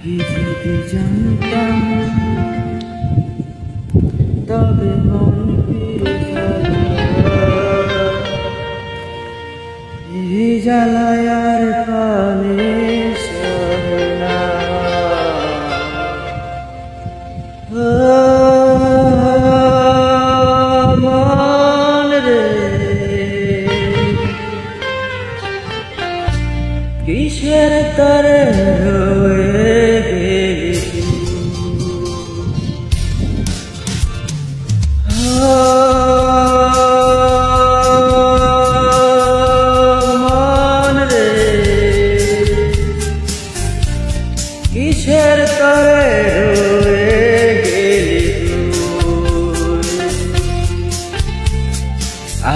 যদি জানতাম তবে মন ফিরে এই জ্বালায় আর প্রাণে সহে না। মন রে কিসের তরে রয়ে গেলি মন রে কিসের তরে রয়ে গেলি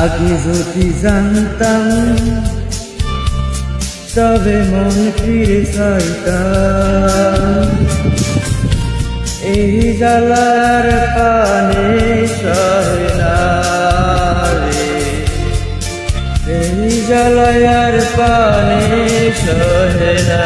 আগে যদি জানতাম তবে মন ফিরে চাইতাম এই জ্বালার পানে সহে না রে, এই জ্বালার পানে সহে না।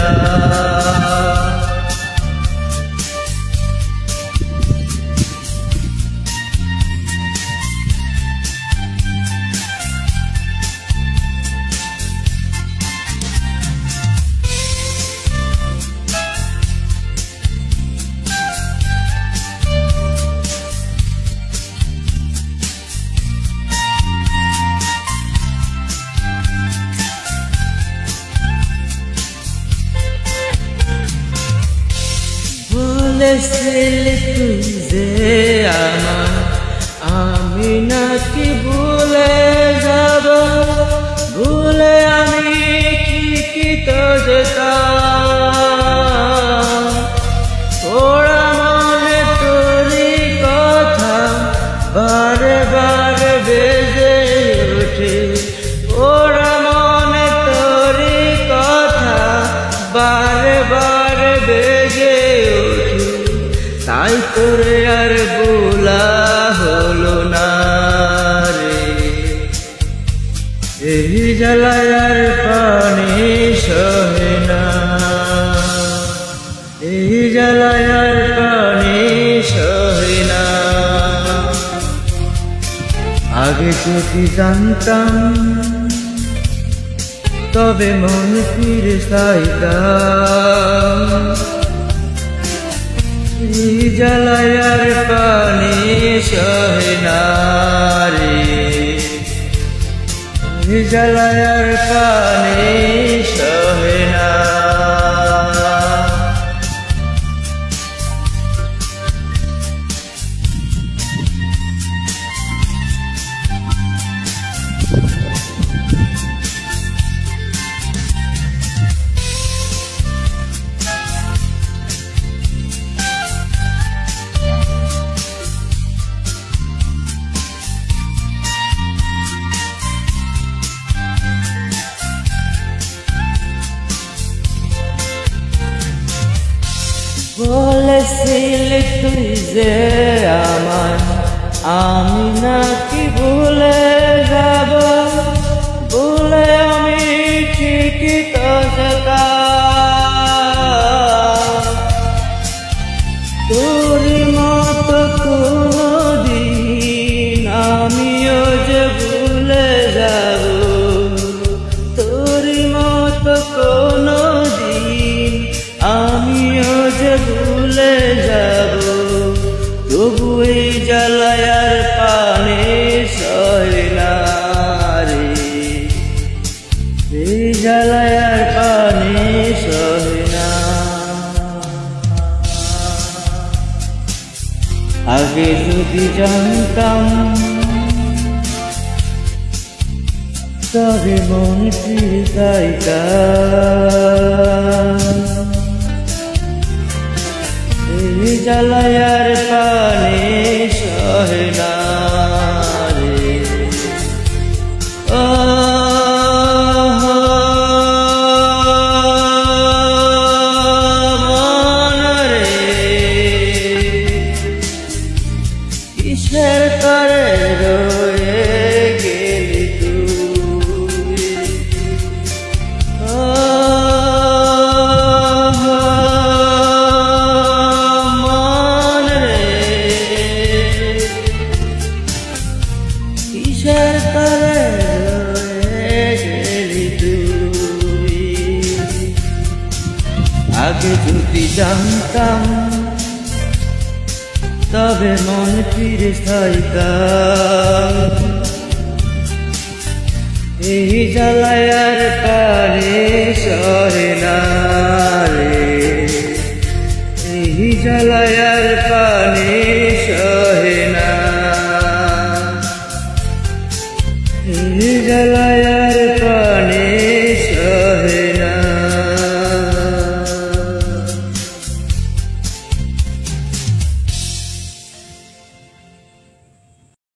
বলেছিলি তুই যে আমার আমি নাকি ভুলে যাব, ভুলে আমি কি তো যেতাম। ওরা মনে তোরই কথা বারে বারে বেজে ওঠে, ওরা মনে তোরই কথা বারে বারে বেজে ওঠে, তাই তোরে আর বলা হলো না রে। এই জ্বালায় আর পানি সহে না, এই জ্বালায় আর পানি সহে না। আগে যদি জানতাম তবে মন ফিরে চাইতাম এই জ্বালায় আর পানি সহে না রে, এই জ্বালায় আর পানি সহে না। বলেছিলি তুই যে আমার আমি নাকি ভুলে যাব, ভুলে আমি ঠিকই তো যেতাম। তোরই মতো কোনদিন আমিও যে ভুলে যাব, তোরই মতো কোনদিন আমিও যে ভুলে যাব। তবু এই জ্বালায় আর পানি সহে না রে, এই জ্বালায় আর পানি সহে না। আগে যদি জানতাম তবে মন ফিরে চাইতাম এই জ্বালায় আর পানি সহে না রে। মন রে কিসের তরে রয়ে গেলি তুই, আগে যদি জানতাম তবে মন ফিরে চাইতাম। এই জ্বালায় আর পারে সহে না রে, এই জ্বালায় আর পারে সহে না, এই জ্বালায়